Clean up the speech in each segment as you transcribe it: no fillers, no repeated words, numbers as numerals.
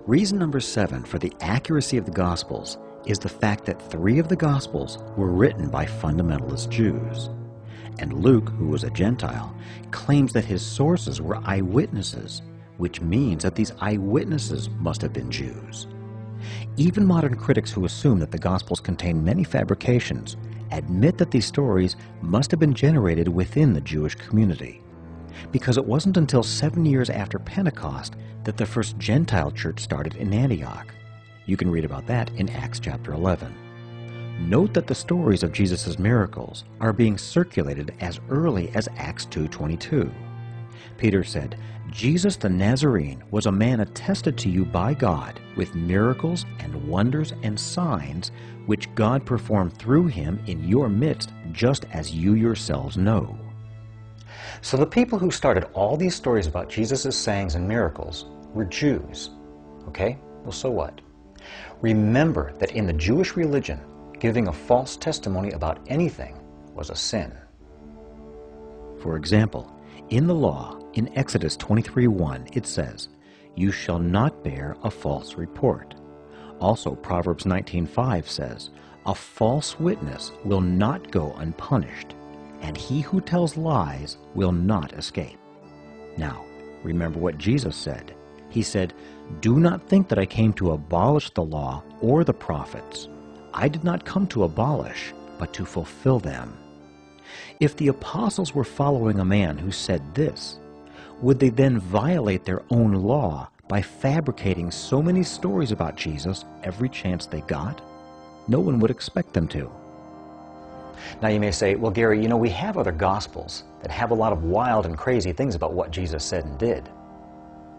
Reason number 7 for the accuracy of the Gospels is the fact that 3 of the Gospels were written by fundamentalist Jews. And Luke, who was a Gentile, claims that his sources were eyewitnesses, which means that these eyewitnesses must have been Jews. Even modern critics who assume that the Gospels contain many fabrications admit that these stories must have been generated within the Jewish community, because it wasn't until 7 years after Pentecost that the first Gentile church started in Antioch. You can read about that in Acts chapter 11. Note that the stories of Jesus' miracles are being circulated as early as Acts 2:22. Peter said, "Jesus the Nazarene was a man attested to you by God with miracles and wonders and signs which God performed through him in your midst, just as you yourselves know." So the people who started all these stories about Jesus' sayings and miracles were Jews. Okay? Well, so what? Remember that in the Jewish religion, giving a false testimony about anything was a sin. For example, in the law, in Exodus 23:1, it says, "You shall not bear a false report." Also, Proverbs 19:5 says, "A false witness will not go unpunished, and he who tells lies will not escape." Now, remember what Jesus said. He said, "Do not think that I came to abolish the law or the prophets. I did not come to abolish, but to fulfill them." If the apostles were following a man who said this, would they then violate their own law by fabricating so many stories about Jesus every chance they got? No one would expect them to. Now you may say, "Well, Gary, we have other Gospels that have a lot of wild and crazy things about what Jesus said and did."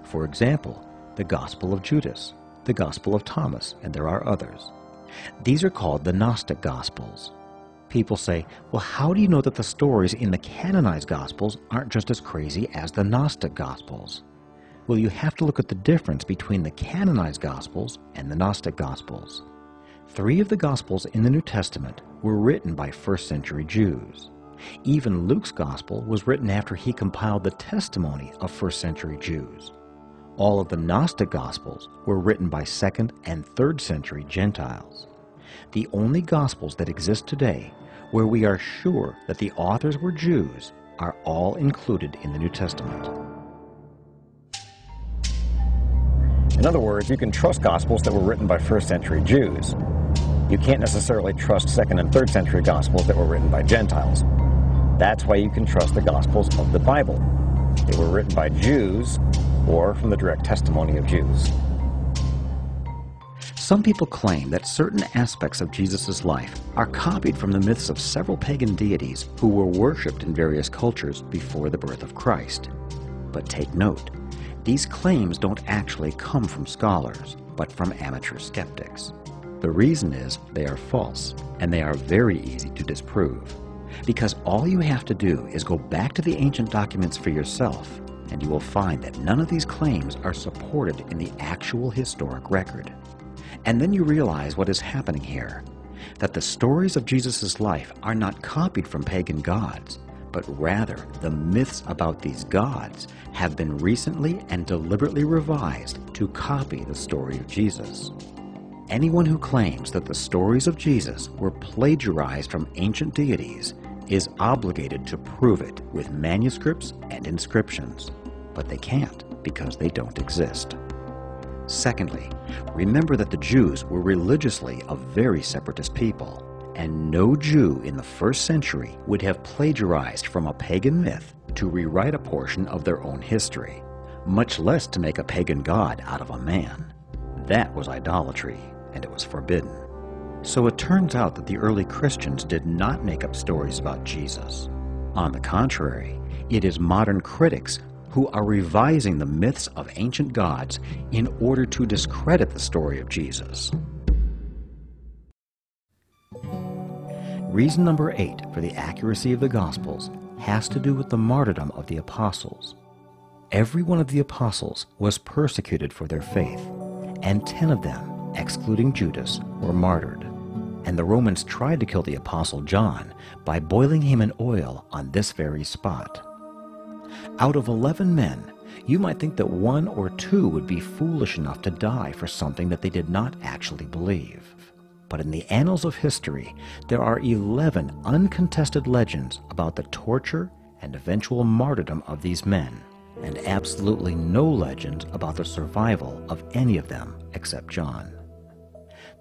For example, the Gospel of Judas, the Gospel of Thomas, and there are others. These are called the Gnostic Gospels. People say, "Well, how do you know that the stories in the canonized Gospels aren't just as crazy as the Gnostic Gospels?" Well, you have to look at the difference between the canonized Gospels and the Gnostic Gospels. 3 of the Gospels in the New Testament were written by first-century Jews. Even Luke's Gospel was written after he compiled the testimony of first-century Jews. All of the Gnostic Gospels were written by 2nd and 3rd century Gentiles. The only Gospels that exist today where we are sure that the authors were Jews are all included in the New Testament. In other words, you can trust Gospels that were written by first-century Jews. You can't necessarily trust 2nd and 3rd century Gospels that were written by Gentiles. That's why you can trust the Gospels of the Bible. They were written by Jews or from the direct testimony of Jews. Some people claim that certain aspects of Jesus' life are copied from the myths of several pagan deities who were worshipped in various cultures before the birth of Christ. But take note, these claims don't actually come from scholars, but from amateur skeptics. The reason is they are false, and they are very easy to disprove. Because all you have to do is go back to the ancient documents for yourself, and you will find that none of these claims are supported in the actual historic record. And then you realize what is happening here, that the stories of Jesus' life are not copied from pagan gods, but rather the myths about these gods have been recently and deliberately revised to copy the story of Jesus. Anyone who claims that the stories of Jesus were plagiarized from ancient deities is obligated to prove it with manuscripts and inscriptions, but they can't because they don't exist. Secondly, remember that the Jews were religiously a very separatist people, and no Jew in the 1st century would have plagiarized from a pagan myth to rewrite a portion of their own history, much less to make a pagan god out of a man. That was idolatry, and it was forbidden. So it turns out that the early Christians did not make up stories about Jesus. On the contrary, it is modern critics who are revising the myths of ancient gods in order to discredit the story of Jesus. Reason number 8 for the accuracy of the Gospels has to do with the martyrdom of the apostles. Every one of the apostles was persecuted for their faith, and 10 of them, excluding Judas, were martyred. And the Romans tried to kill the apostle John by boiling him in oil on this very spot. Out of 11 men, you might think that one or two would be foolish enough to die for something that they did not actually believe. But in the annals of history, there are 11 uncontested legends about the torture and eventual martyrdom of these men, and absolutely no legends about the survival of any of them except John.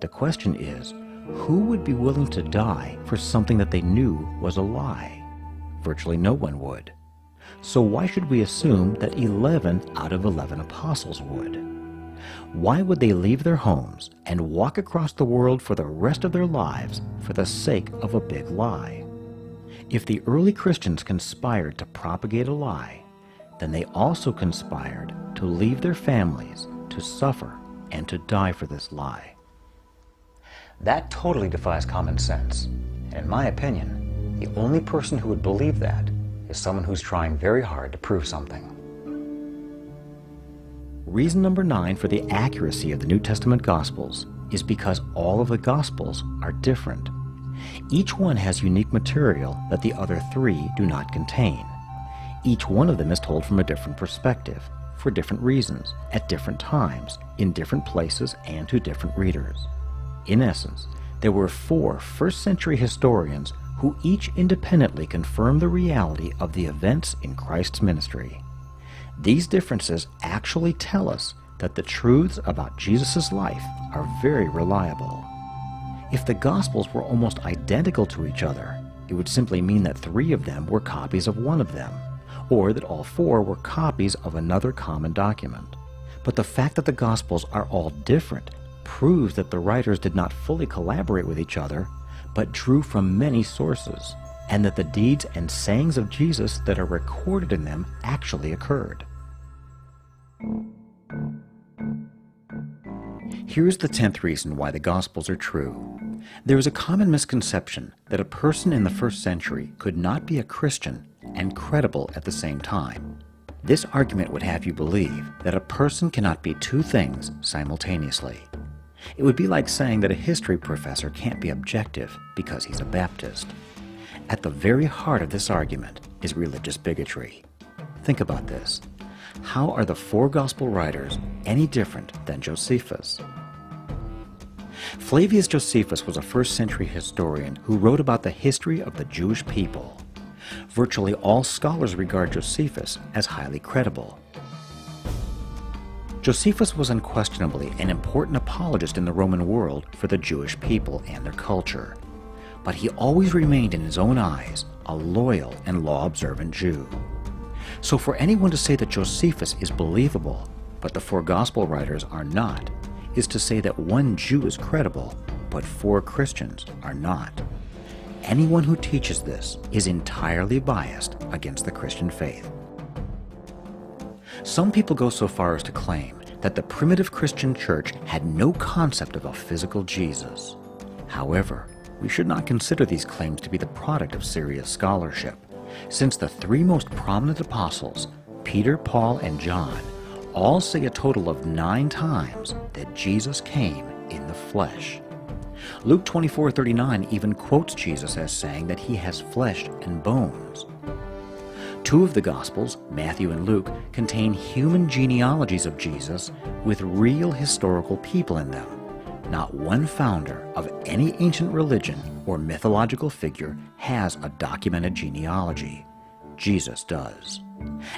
The question is, who would be willing to die for something that they knew was a lie? Virtually no one would. So why should we assume that 11 out of 11 apostles would? Why would they leave their homes and walk across the world for the rest of their lives for the sake of a big lie? If the early Christians conspired to propagate a lie, then they also conspired to leave their families, to suffer, and to die for this lie. That totally defies common sense, and in my opinion, the only person who would believe that is someone who's trying very hard to prove something. Reason number 9 for the accuracy of the New Testament Gospels is because all of the Gospels are different. Each one has unique material that the other 3 do not contain. Each one of them is told from a different perspective, for different reasons, at different times, in different places, and to different readers. In essence, there were 4 first-century historians who each independently confirmed the reality of the events in Christ's ministry. These differences actually tell us that the truths about Jesus' life are very reliable. If the Gospels were almost identical to each other, it would simply mean that 3 of them were copies of one of them, or that all 4 were copies of another common document. But the fact that the Gospels are all different proves that the writers did not fully collaborate with each other, but drew from many sources, and that the deeds and sayings of Jesus that are recorded in them actually occurred. Here's the 10th reason why the Gospels are true. There is a common misconception that a person in the first century could not be a Christian and credible at the same time. This argument would have you believe that a person cannot be 2 things simultaneously. It would be like saying that a history professor can't be objective because he's a Baptist. At the very heart of this argument is religious bigotry. Think about this. How are the 4 Gospel writers any different than Josephus? Flavius Josephus was a first-century historian who wrote about the history of the Jewish people. Virtually all scholars regard Josephus as highly credible. Josephus was unquestionably an important apologist in the Roman world for the Jewish people and their culture, but he always remained in his own eyes a loyal and law-observant Jew. So for anyone to say that Josephus is believable, but the 4 Gospel writers are not, is to say that one Jew is credible, but 4 Christians are not. Anyone who teaches this is entirely biased against the Christian faith. Some people go so far as to claim that the primitive Christian church had no concept of a physical Jesus. However, we should not consider these claims to be the product of serious scholarship, since the 3 most prominent apostles, Peter, Paul, and John, all say a total of 9 times that Jesus came in the flesh. Luke 24:39 even quotes Jesus as saying that he has flesh and bones. 2 of the Gospels, Matthew and Luke, contain human genealogies of Jesus with real historical people in them. Not one founder of any ancient religion or mythological figure has a documented genealogy. Jesus does.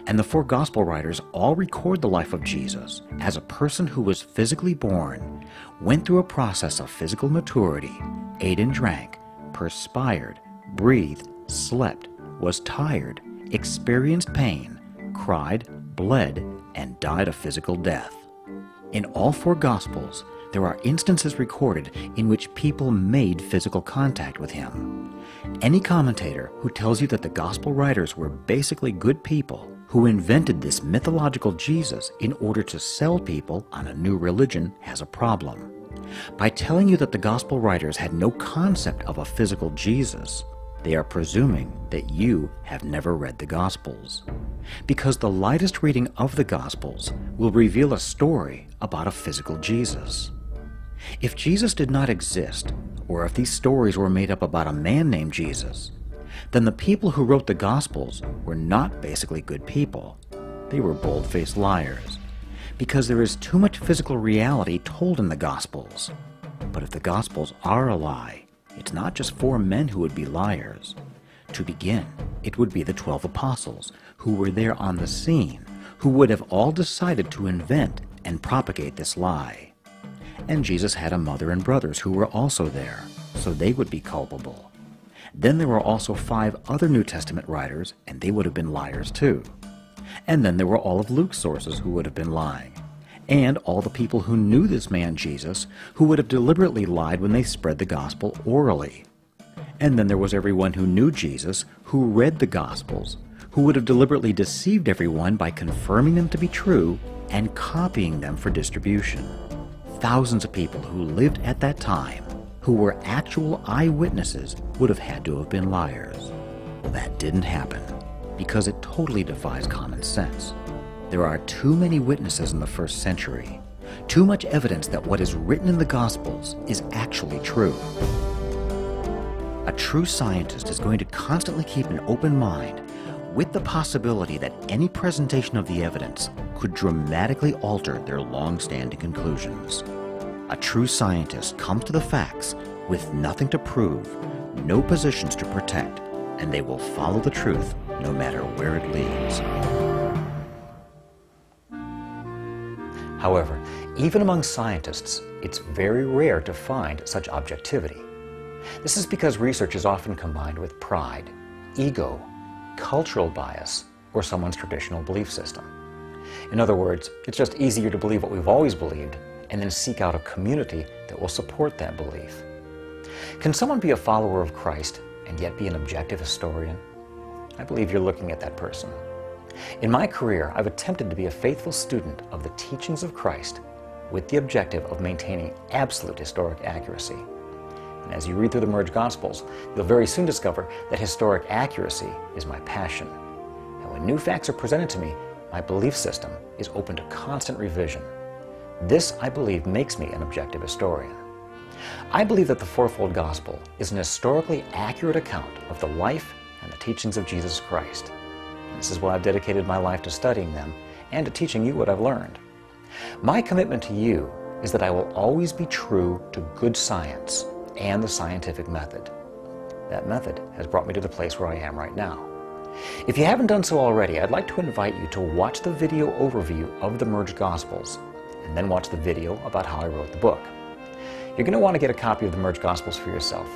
And the 4 Gospel writers all record the life of Jesus as a person who was physically born, went through a process of physical maturity, ate and drank, perspired, breathed, slept, was tired, experienced pain, cried, bled, and died a physical death. In all 4 Gospels, there are instances recorded in which people made physical contact with him. Any commentator who tells you that the Gospel writers were basically good people who invented this mythological Jesus in order to sell people on a new religion has a problem. By telling you that the Gospel writers had no concept of a physical Jesus, they are presuming that you have never read the Gospels, because the lightest reading of the Gospels will reveal a story about a physical Jesus. If Jesus did not exist, or if these stories were made up about a man named Jesus, then the people who wrote the Gospels were not basically good people. they were bold-faced liars, because there is too much physical reality told in the Gospels. But if the Gospels are a lie, it's not just 4 men who would be liars. To begin, it would be the 12 apostles, who were there on the scene, who would have all decided to invent and propagate this lie. And Jesus had a mother and brothers who were also there, so they would be culpable. Then there were also 5 other New Testament writers, and they would have been liars too. And then there were all of Luke's sources who would have been lying, and all the people who knew this man Jesus, who would have deliberately lied when they spread the gospel orally. And then there was everyone who knew Jesus, who read the Gospels, who would have deliberately deceived everyone by confirming them to be true and copying them for distribution. Thousands of people who lived at that time, who were actual eyewitnesses, would have had to have been liars. Well, that didn't happen, because it totally defies common sense. There are too many witnesses in the first century, too much evidence that what is written in the Gospels is actually true. A true scientist is going to constantly keep an open mind, with the possibility that any presentation of the evidence could dramatically alter their long-standing conclusions. A true scientist comes to the facts with nothing to prove, no positions to protect, and they will follow the truth no matter where it leads. However, even among scientists, it's very rare to find such objectivity. This is because research is often combined with pride, ego, cultural bias, or someone's traditional belief system. In other words, it's just easier to believe what we've always believed and then seek out a community that will support that belief. Can someone be a follower of Christ and yet be an objective historian? I believe you're looking at that person. In my career, I've attempted to be a faithful student of the teachings of Christ with the objective of maintaining absolute historic accuracy. And as you read through the merged Gospels, you'll very soon discover that historic accuracy is my passion. And when new facts are presented to me, my belief system is open to constant revision. This, I believe, makes me an objective historian. I believe that the fourfold Gospel is an historically accurate account of the life and the teachings of Jesus Christ. And this is why I've dedicated my life to studying them and to teaching you what I've learned. My commitment to you is that I will always be true to good science and the scientific method. That method has brought me to the place where I am right now. If you haven't done so already, I'd like to invite you to watch the video overview of the merged Gospels, and then watch the video about how I wrote the book. You're going to want to get a copy of the merged Gospels for yourself,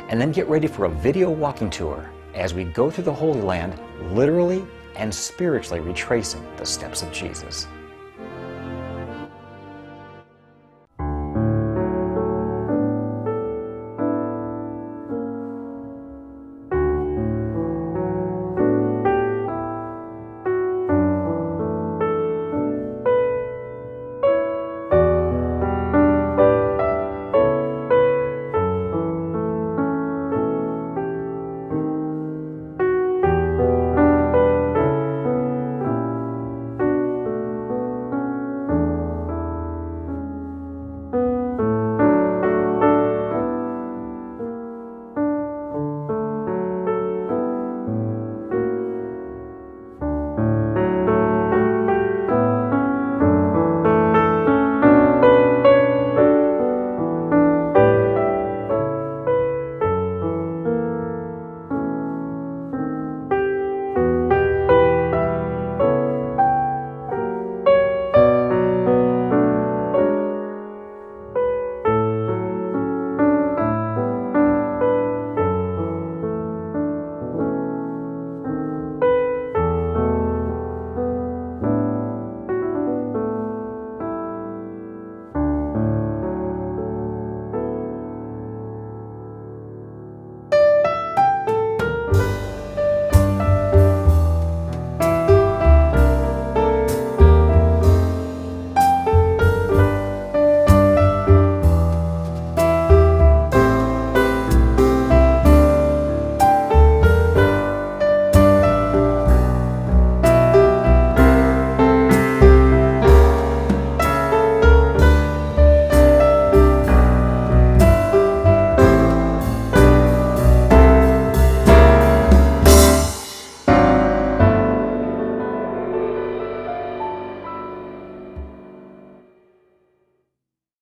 and then get ready for a video walking tour as we go through the Holy Land, literally and spiritually retracing the steps of Jesus.